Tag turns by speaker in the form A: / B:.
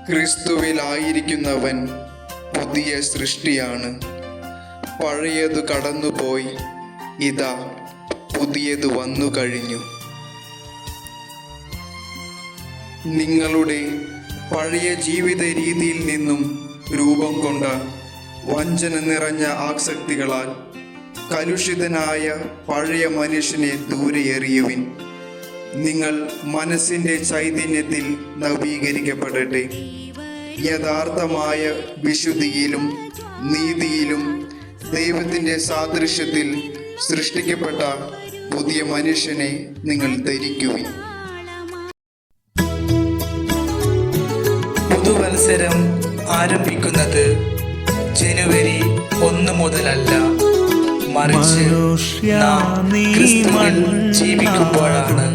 A: ക്രിസ്തുവിലായിരിക്കുന്നവൻ പുതിയ സൃഷ്ടിയാണ്. പഴയതു കടന്നുപോയി, ഇതാ പുതിയത് വന്നു കഴിഞ്ഞു. നിങ്ങളുടെ പഴയ ജീവിത രീതിയിൽ നിന്നും രൂപം കൊണ്ട വഞ്ചന നിറഞ്ഞ ആസക്തികളാൽ കലുഷിതനായ പഴയ മനുഷ്യനെ ദൂരെ എറിയുവിൻ. നിങ്ങൾ മനസ്സിൻ്റെ ചൈതന്യത്തിൽ നവീകരിക്കപ്പെടട്ടെ. യഥാർത്ഥമായ വിശുദ്ധിയിലും നീതിയിലും ദൈവത്തിൻ്റെ സാദൃശ്യത്തിൽ സൃഷ്ടിക്കപ്പെട്ട പുതിയ മനുഷ്യനെ നിങ്ങൾ ധരിക്കുവിൻ.
B: പുതുവത്സരം ആരംഭിക്കുന്നത് ജനുവരി 1 മുതലല്ല, മറിച്ച് നാം ക്രിസ്തുവിൽ ജീവിക്കുമ്പോഴാണ്.